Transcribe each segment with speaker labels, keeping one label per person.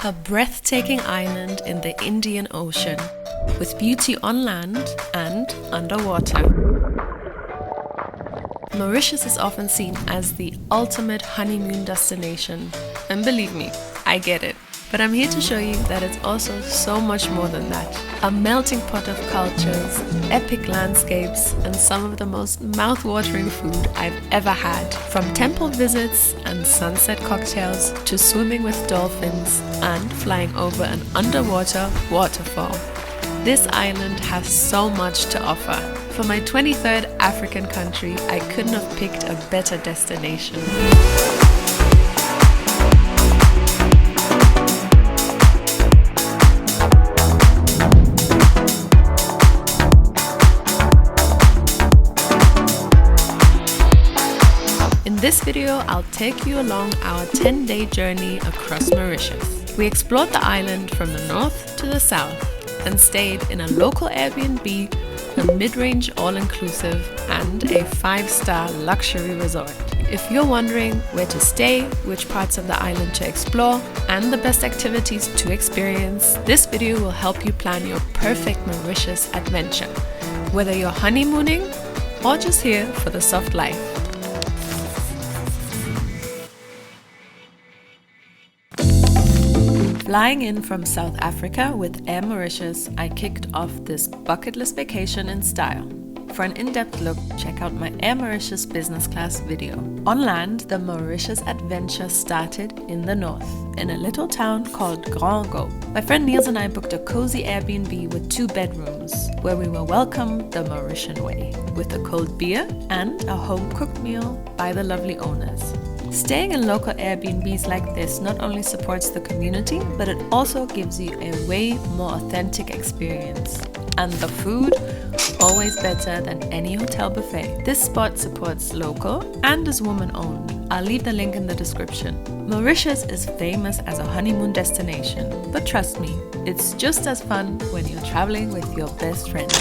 Speaker 1: A breathtaking island in the Indian Ocean, with beauty on land and underwater. Mauritius is often seen as the ultimate honeymoon destination. And believe me, I get it. But I'm here to show you that it's also so much more than that. A melting pot of cultures, epic landscapes, and some of the most mouth-watering food I've ever had. From temple visits and sunset cocktails to swimming with dolphins and flying over an underwater waterfall. This island has so much to offer. For my 23rd African country, I couldn't have picked a better destination. In this video, I'll take you along our 10-day journey across Mauritius. We explored the island from the north to the south and stayed in a local Airbnb, a mid-range all-inclusive, and a 5-star luxury resort. If you're wondering where to stay, which parts of the island to explore, and the best activities to experience, this video will help you plan your perfect Mauritius adventure, whether you're honeymooning or just here for the soft life. Flying in from South Africa with Air Mauritius, I kicked off this bucket list vacation in style. For an in-depth look, check out my Air Mauritius business class video. On land, the Mauritius adventure started in the north, in a little town called Gaube. My friend Niels and I booked a cozy Airbnb with 2 bedrooms, where we were welcomed the Mauritian way, with a cold beer and a home-cooked meal by the lovely owners. Staying in local Airbnbs like this not only supports the community, but it also gives you a way more authentic experience. And the food, always better than any hotel buffet. This spot supports local and is woman-owned. I'll leave the link in the description. Mauritius is famous as a honeymoon destination, but trust me, it's just as fun when you're traveling with your best friend.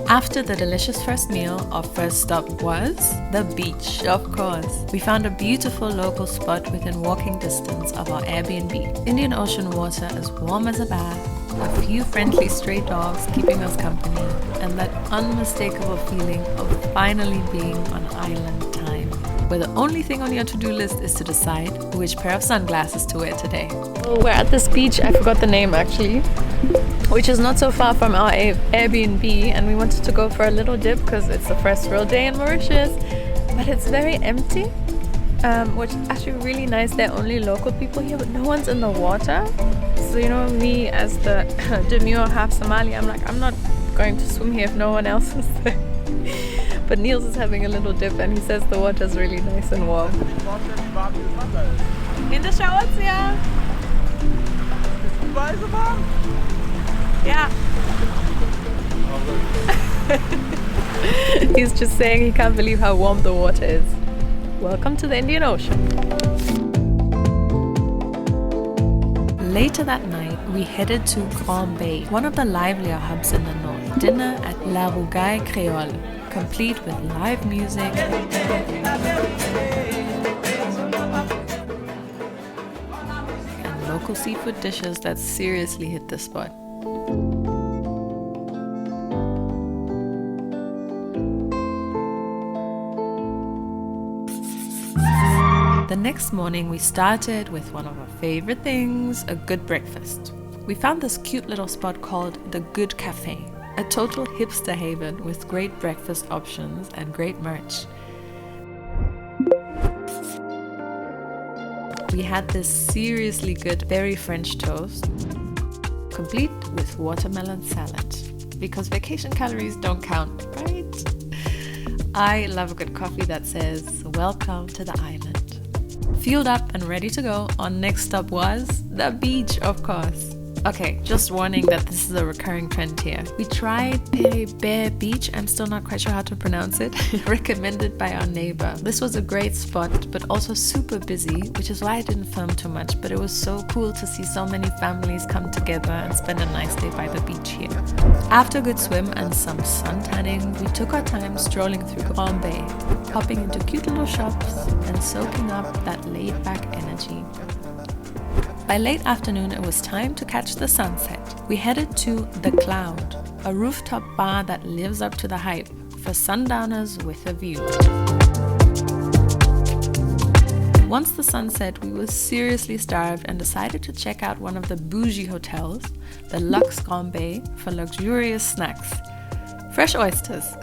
Speaker 1: After the delicious first meal, our first stop was the beach, of course. We found a beautiful local spot within walking distance of our Airbnb. Indian Ocean water as warm as a bath, a few friendly stray dogs keeping us company, and that unmistakable feeling of finally being on island time, where the only thing on your to-do list is to decide which pair of sunglasses to wear today. We're at this beach, I forgot the name actually, which is not so far from our Airbnb, and we wanted to go for a little dip because it's the first real day in Mauritius, but it's very empty, which is actually really nice. There are only local people here, but no one's in the water. So you know, me as the demure half Somali, I'm like, I'm not going to swim here if no one else is there. But Niels is having a little dip and he says the water's really nice and warm. Hinter schaut's ja. Yeah. He's just saying he can't believe how warm the water is. Welcome to the Indian Ocean. Later that night, we headed to Baie, one of the livelier hubs in the north. Dinner at La Rougaille Creole, complete with live music and local seafood dishes that seriously hit the spot. The next morning we started with one of our favorite things, a good breakfast. We found this cute little spot called the Good Café, a total hipster haven with great breakfast options and great merch. We had this seriously good, very French toast, complete with watermelon salad, because vacation calories don't count, right? I love a good coffee that says, "Welcome to the island." Fueled up and ready to go, our next stop was the beach, of course. Okay, just warning that this is a recurring trend here. We tried Baie Beach, I'm still not quite sure how to pronounce it, recommended by our neighbor. This was a great spot, but also super busy, which is why I didn't film too much, but it was so cool to see so many families come together and spend a nice day by the beach here. After a good swim and some sun tanning, we took our time strolling through Baie, hopping into cute little shops and soaking up that laid-back energy. By late afternoon, it was time to catch the sunset. We headed to The Cloud, a rooftop bar that lives up to the hype for sundowners with a view. Once the sun set, we were seriously starved and decided to check out one of the bougie hotels, the Luxe Grand Baie, for luxurious snacks. Fresh oysters.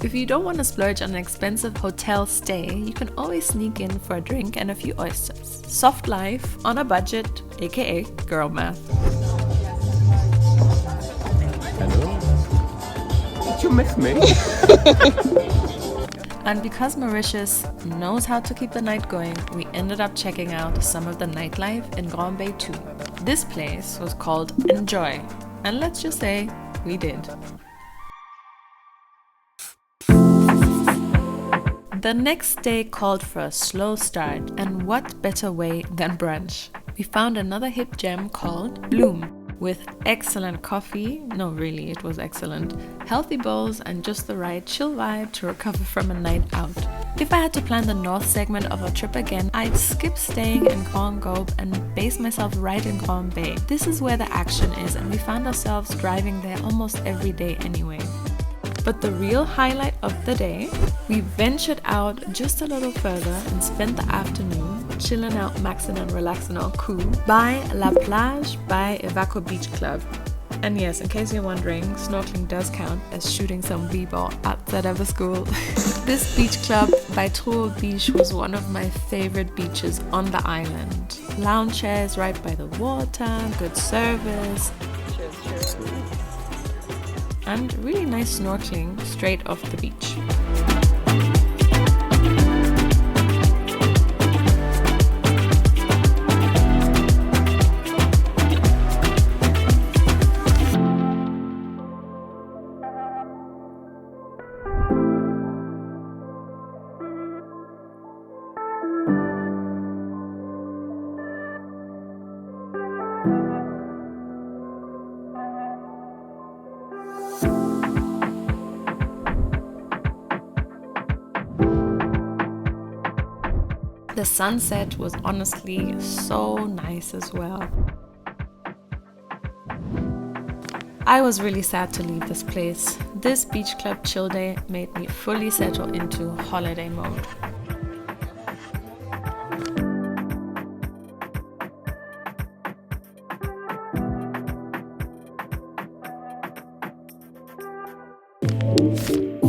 Speaker 1: If you don't want to splurge on an expensive hotel stay, you can always sneak in for a drink and a few oysters. Soft life on a budget, aka girl math.
Speaker 2: Hello? Did you miss me?
Speaker 1: And because Mauritius knows how to keep the night going, we ended up checking out some of the nightlife in Grand Baie too. This place was called Enjoy, and let's just say we did. The next day called for a slow start, and what better way than brunch? We found another hip gem called Bloom, with excellent coffee, no really, it was excellent, healthy bowls and just the right chill vibe to recover from a night out. If I had to plan the north segment of our trip again, I'd skip staying in Gaube and base myself right in Grand Baie. This is where the action is, and we found ourselves driving there almost every day anyway. But the real highlight of the day, we ventured out just a little further and spent the afternoon chilling out, maxing and relaxing our cool by La Plage by Evaco Beach Club. And yes, in case you're wondering, snorkeling does count as shooting some b-ball outside of a school. This beach club by Trou-aux-Biches was one of my favorite beaches on the island. Lounge chairs right by the water, good service. Cheers. And really nice snorkeling straight off the beach. The sunset was honestly so nice as well. I was really sad to leave this place. This beach club chill day made me fully settle into holiday mode.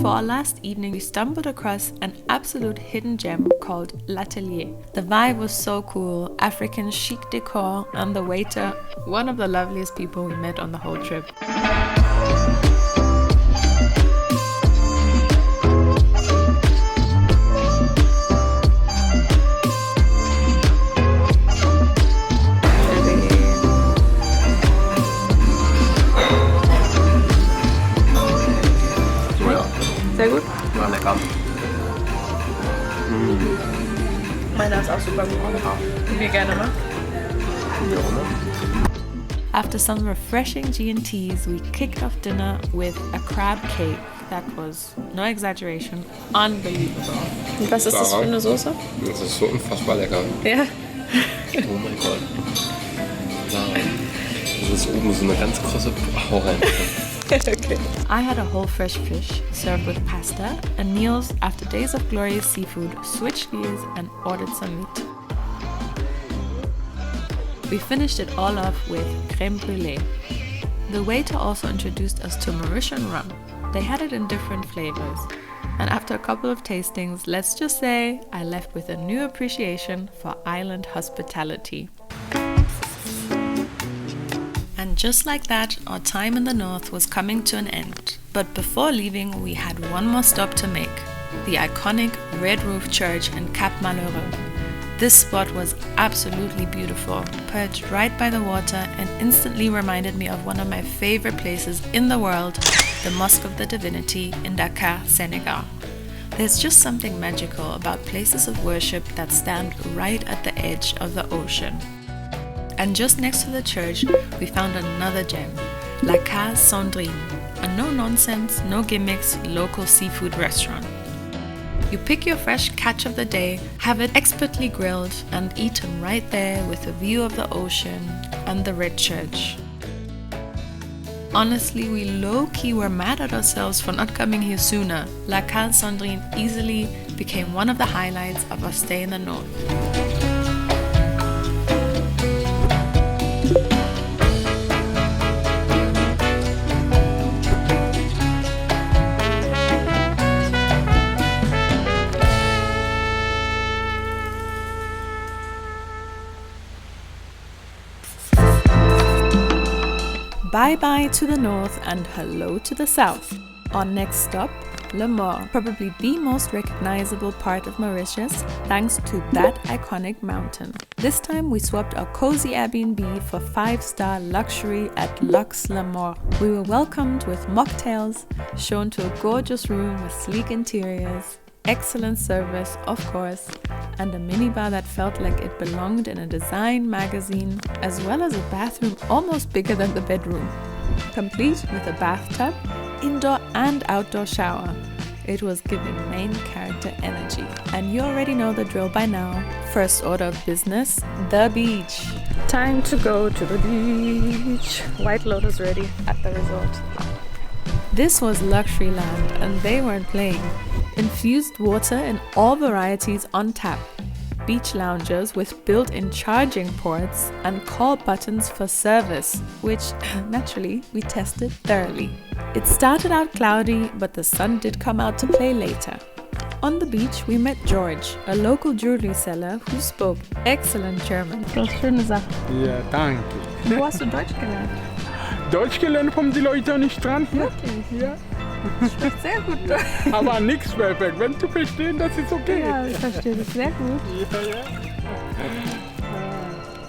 Speaker 1: For our last evening, we stumbled across an absolute hidden gem called L'Atelier. The vibe was so cool, African chic decor, and the waiter, one of the loveliest people we met on the whole trip. Sehr gut.
Speaker 2: War lecker.
Speaker 1: Meiner ist auch super gut. Wie gerne mal. After some refreshing G&Ts, we kicked off dinner with a crab cake that was, no exaggeration, unbelievable. Und was ist das für eine Soße?
Speaker 2: Das ist so unfassbar lecker.
Speaker 1: Ja.
Speaker 2: Oh mein Gott. Wow. Das ist oben so eine ganz krosse... Hau rein.
Speaker 1: Okay. I had a whole fresh fish served with pasta, and Niels, after days of glorious seafood, switched gears and ordered some meat. We finished it all off with crème brûlée. The waiter also introduced us to Mauritian rum. They had it in different flavors. And after a couple of tastings, let's just say I left with a new appreciation for island hospitality. And just like that, our time in the north was coming to an end. But before leaving, we had one more stop to make, the iconic red roof church in Cap Malheureux. This spot was absolutely beautiful, perched right by the water, and instantly reminded me of one of my favorite places in the world, the Mosque of the Divinity in Dakar, Senegal. There's just something magical about places of worship that stand right at the edge of the ocean. And just next to the church, we found another gem, La Case Sandrine, a no-nonsense, no gimmicks local seafood restaurant. You pick your fresh catch of the day, have it expertly grilled, and eaten right there with a view of the ocean and the red church. Honestly, we low-key were mad at ourselves for not coming here sooner. La Case Sandrine easily became one of the highlights of our stay in the north. Bye-bye to the north and hello to the south. Our next stop, Mare, probably the most recognizable part of Mauritius thanks to that iconic mountain. This time we swapped our cozy Airbnb for 5-star luxury at Luxe Mare. We were welcomed with mocktails, shown to a gorgeous room with sleek interiors, excellent service, of course, and a minibar that felt like it belonged in a design magazine, as well as a bathroom almost bigger than the bedroom, complete with a bathtub, indoor and outdoor shower. It was giving main character energy. And you already know the drill by now. First order of business, the beach. Time to go to the beach. White Lotus ready at the resort. This was luxury land and they weren't playing. Infused water in all varieties on tap, beach loungers with built-in charging ports and call buttons for service, which naturally we tested thoroughly. It started out cloudy, but the sun did come out to play later. On the beach we met George, a local jewelry seller who spoke excellent German. Schöne Sache.
Speaker 3: Ja, danke.
Speaker 1: Wo hast du Deutsch gelernt?
Speaker 3: Deutsch gelernt kommen die Leute nicht dran.
Speaker 1: Wirklich?
Speaker 3: Ja.
Speaker 1: Spricht sehr gut Deutsch.
Speaker 3: Aber nichts perfekt. Wenn du verstehst, das ist okay.
Speaker 1: Ja, ich verstehe das sehr gut.
Speaker 3: Ja.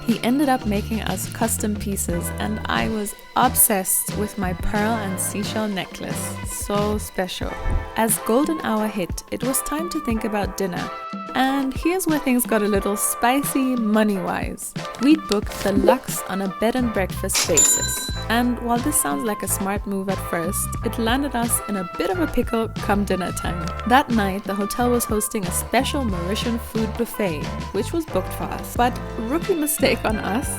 Speaker 1: He ended up making us custom pieces and I was obsessed with my pearl and seashell necklace. So special. As golden hour hit, it was time to think about dinner. And here's where things got a little spicy money-wise. We'd booked the Luxe on a bed and breakfast basis. And while this sounds like a smart move at first, it landed us in a bit of a pickle come dinner time. That night, the hotel was hosting a special Mauritian food buffet, which was booked for us. But rookie mistake on us,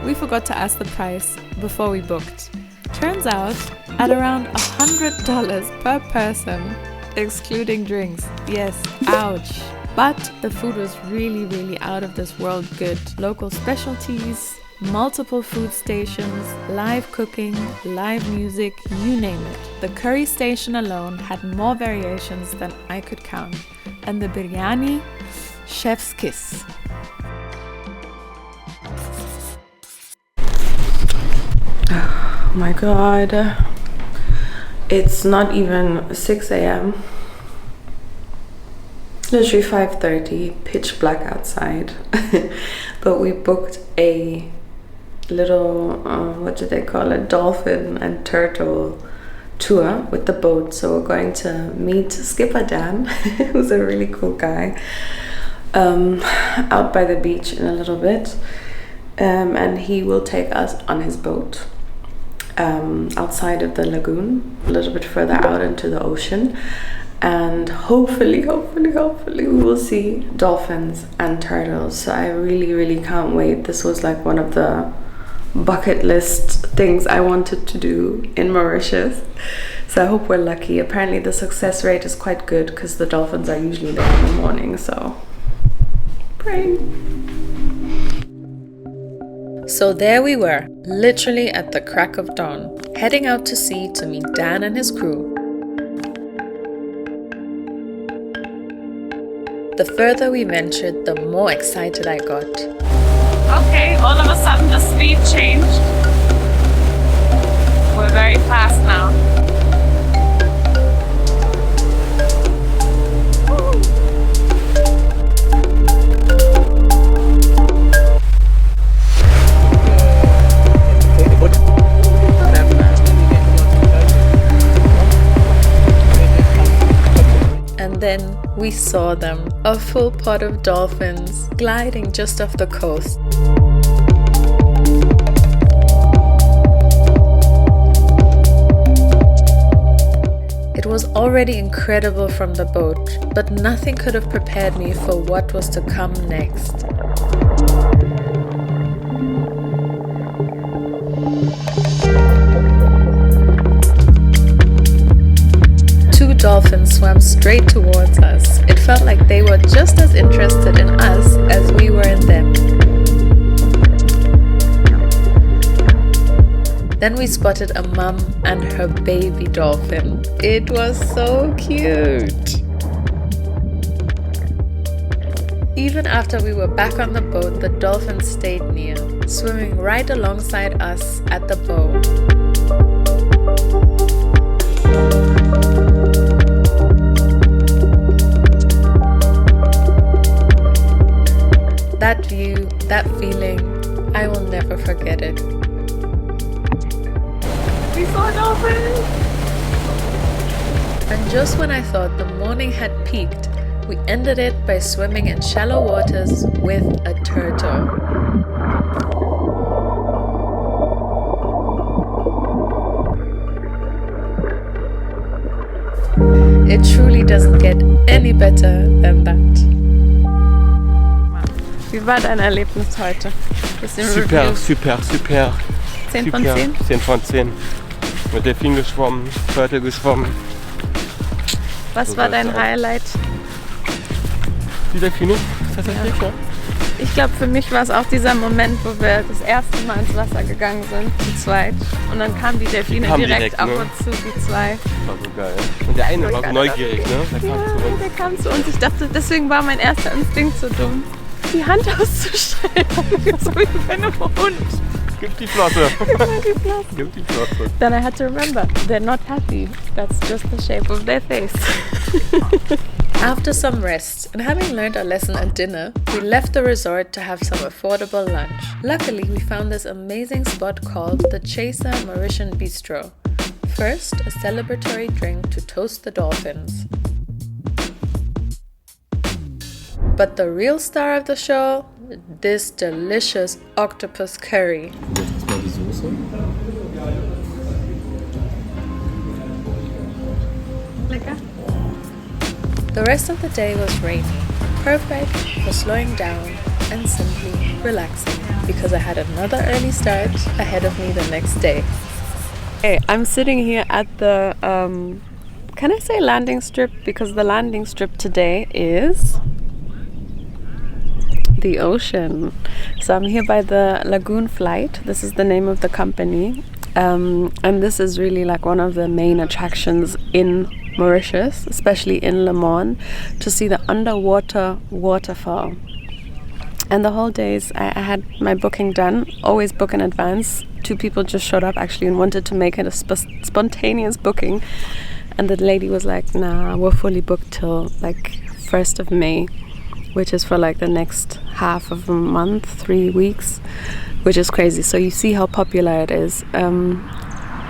Speaker 1: we forgot to ask the price before we booked. Turns out, at around $100 per person, excluding drinks. Yes, ouch. But the food was really out of this world good. Local specialties, multiple food stations, live cooking, live music, you name it. The curry station alone had more variations than I could count. And the biryani, chef's kiss. Oh my god. It's not even 6 a.m. Literally 5:30, pitch black outside. But we booked a little, what do they call it, dolphin and turtle tour with the boat. So we're going to meet Skipper Dan, who's a really cool guy, out by the beach in a little bit. And he will take us on his boat outside of the lagoon, a little bit further out into the ocean. And hopefully we will see dolphins and turtles. So I really can't wait. This was like one of the bucket list things I wanted to do in Mauritius. So I hope we're lucky. Apparently the success rate is quite good because the dolphins are usually there in the morning. So pray. So there we were, literally at the crack of dawn, heading out to sea to meet Dan and his crew. The further we ventured, the more excited I got. Okay, all of a sudden the speed changed. We're very fast now. we saw them, a full pod of dolphins gliding just off the coast. It was already incredible from the boat, but nothing could have prepared me for what was to come next. Two dolphins swam straight towards us. It felt like they were just as interested in us as we were in them. Then we spotted a mum and her baby dolphin. It was so cute. Even after we were back on the boat, the dolphins stayed near, swimming right alongside us at the bow. That view, that feeling, I will never forget it. We saw dolphins! And just when I thought the morning had peaked, we ended it by swimming in shallow waters with a turtle. It truly doesn't get any better than that.
Speaker 4: Wie war dein Erlebnis heute? Bisschen
Speaker 2: Super,
Speaker 4: Review.
Speaker 2: super, super.
Speaker 4: 10 von
Speaker 2: Super.
Speaker 4: 10?
Speaker 2: 10 von 10. Mit Delfin geschwommen, Turtle geschwommen.
Speaker 4: Was
Speaker 2: So
Speaker 4: war
Speaker 2: soll's
Speaker 4: dein
Speaker 2: sein.
Speaker 4: Highlight?
Speaker 2: Die Delfine? Tatsächlich, ja.
Speaker 4: Ich glaube, für mich war es auch dieser Moment, wo wir das erste Mal ins Wasser gegangen sind, zu zweit. Und dann kamen die Delfine
Speaker 2: Kamen
Speaker 4: direkt
Speaker 2: direkt,
Speaker 4: auf
Speaker 2: ne?
Speaker 4: uns zu, die zwei.
Speaker 2: War so geil. Und der eine war so neugierig, ne? Der kam zu uns.
Speaker 4: Der kam zu uns. Ich dachte, deswegen war mein erster Instinkt so dumm, die Hand auszustrecken. So wie bei einem Hund.
Speaker 2: Gib die Flosse. Gib die Flosse.
Speaker 4: Then I had to remember, they're not happy. That's just the shape of their face.
Speaker 1: After some rest and having learned our lesson at dinner, we left the resort to have some affordable lunch. Luckily, we found this amazing spot called the Chaser Mauritian Bistro. First, a celebratory drink to toast the dolphins. But the real star of the show, this delicious octopus curry.
Speaker 2: Jetzt mal die Soße.
Speaker 4: Lecker.
Speaker 1: The rest of the day was rainy, perfect for slowing down and simply relaxing because I had another early start ahead of me the next day.
Speaker 4: Hey, I'm sitting here at the, can I say landing strip? Because the landing strip today is the ocean. So I'm here by the Lagoon Flight. This is the name of the company. And this is really like one of the main attractions in Mauritius, especially in Morne, to see the underwater waterfall. And the whole days I had my booking done, always book in advance. 2 people just showed up actually and wanted to make it a spontaneous booking. And the lady was like, nah, we're fully booked till like 1st of May, which is for like the next half of a month, 3 weeks, which is crazy. So you see how popular it is.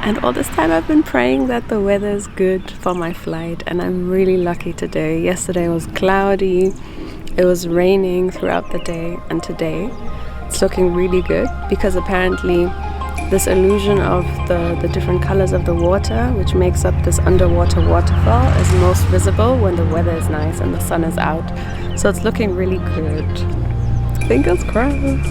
Speaker 4: And all this time I've been praying that the weather is good for my flight, and I'm really lucky today. Yesterday was cloudy, it was raining throughout the day, and today it's looking really good because apparently this illusion of the different colors of the water, which makes up this underwater waterfall, is most visible when the weather is nice and the sun is out. So it's looking really good. Fingers crossed.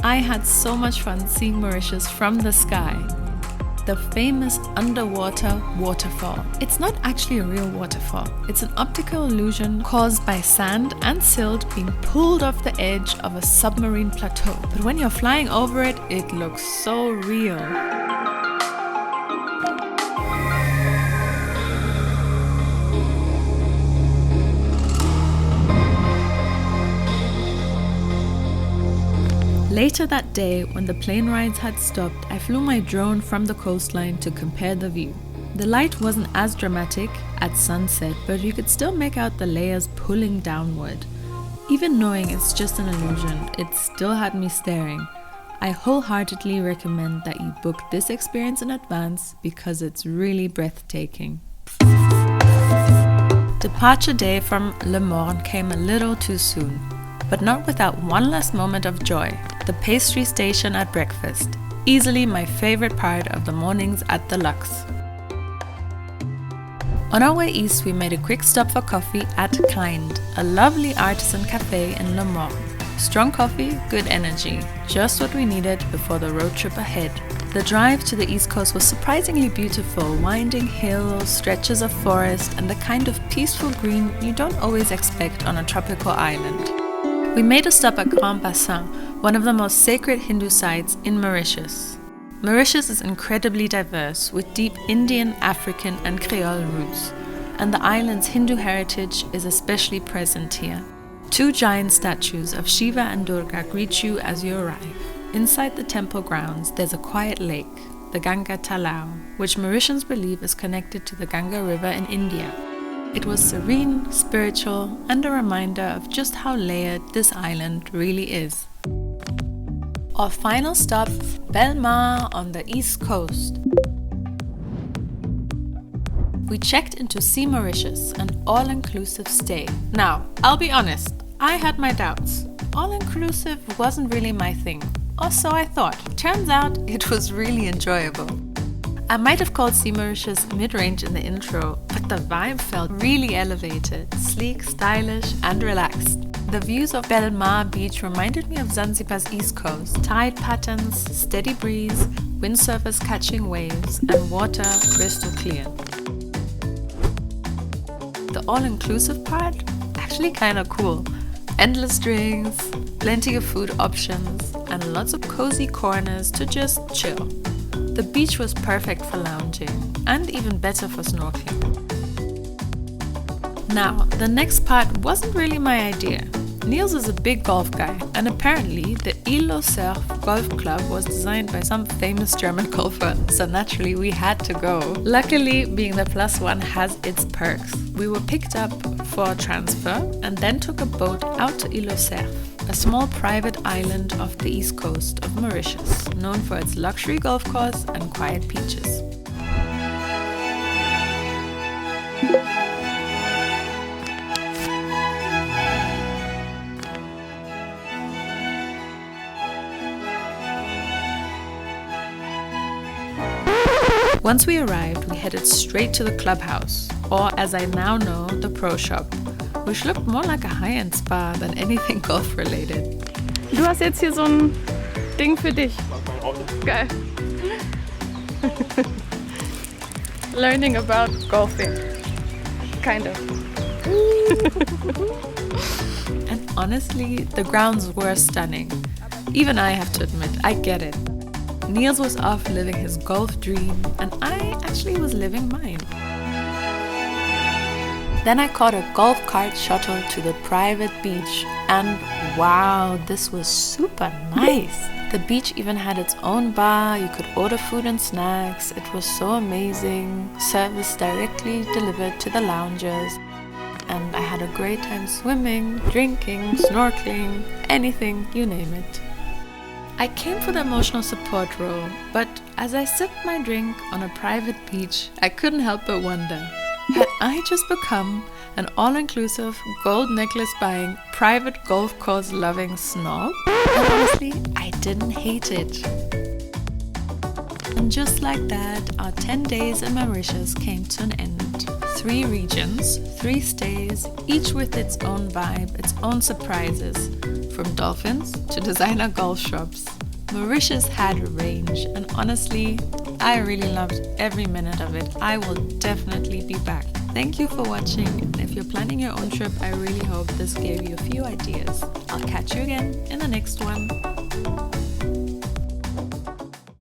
Speaker 1: I had so much fun seeing Mauritius from the sky. The famous underwater waterfall. It's not actually a real waterfall. It's an optical illusion caused by sand and silt being pulled off the edge of a submarine plateau. But when you're flying over it, it looks so real. Later that day, when the plane rides had stopped, I flew my drone from the coastline to compare the view. The light wasn't as dramatic at sunset, but you could still make out the layers pulling downward. Even knowing it's just an illusion, it still had me staring. I wholeheartedly recommend that you book this experience in advance because it's really breathtaking. Departure day from Le Morne came a little too soon, but not without one last moment of joy, the pastry station at breakfast, easily my favorite part of the mornings at the Lux. On our way east, we made a quick stop for coffee at Kind, a lovely artisan cafe in Le Morne. Strong coffee, good energy, just what we needed before the road trip ahead. The drive to the east coast was surprisingly beautiful, winding hills, stretches of forest, and the kind of peaceful green you don't always expect on a tropical island. We made a stop at Bassin, one of the most sacred Hindu sites in Mauritius. Mauritius is incredibly diverse, with deep Indian, African, and Creole roots, and the island's Hindu heritage is especially present here. 2 giant statues of Shiva and Durga greet you as you arrive. Inside the temple grounds, there's a quiet lake, the Ganga Talao, which Mauritians believe is connected to the Ganga River in India. It was serene, spiritual, and a reminder of just how layered this island really is. Our final stop, Belle on the east coast. We checked into Sea Mauritius, an all-inclusive stay. Now, I'll be honest, I had my doubts. All-inclusive wasn't really my thing, or so I thought. Turns out it was really enjoyable. I might have called Sea Mauritius mid-range in the intro, but the vibe felt really elevated, sleek, stylish, and relaxed. The views of Belle beach reminded me of Zanzibar's east coast. Tide patterns, steady breeze, windsurfers catching waves, and water crystal clear. The all-inclusive part? Actually kinda cool. Endless drinks, plenty of food options, and lots of cozy corners to just chill. The beach was perfect for lounging, and even better for snorkeling. Now, the next part wasn't really my idea. Niels is a big golf guy, and apparently the Cerfs golf club was designed by some famous German golfer, so naturally we had to go. Luckily, being the +1 has its perks. We were picked up for transfer and then took a boat out to Cerfs, a small private island off the east coast of Mauritius, known for its luxury golf course and quiet beaches. Once we arrived, we headed straight to the clubhouse, or as I now know, the pro shop, which looked more like a high-end spa than anything golf-related.
Speaker 4: Du hast jetzt hier so ein Ding für dich. Geil. Learning about golfing. Kind of.
Speaker 1: And honestly, the grounds were stunning. Even I have to admit, I get it. Niels was off living his golf dream, and I actually was living mine. Then I caught a golf cart shuttle to the private beach, and wow, this was super nice. The beach even had its own bar, you could order food and snacks, it was so amazing, service directly delivered to the loungers, and I had a great time swimming, drinking, snorkeling, anything, you name it. I came for the emotional support role, but as I sipped my drink on a private beach, I couldn't help but wonder, had I just become an all-inclusive, gold necklace-buying, private golf course-loving snob? And honestly, I didn't hate it. And just like that, our 10 days in Mauritius came to an end. 3 regions, 3 stays, each with its own vibe, its own surprises. From dolphins to designer golf shops. Mauritius had range, and honestly, I really loved every minute of it. I will definitely be back. Thank you for watching, and if you're planning your own trip, I really hope this gave you a few ideas. I'll catch you again in the next one.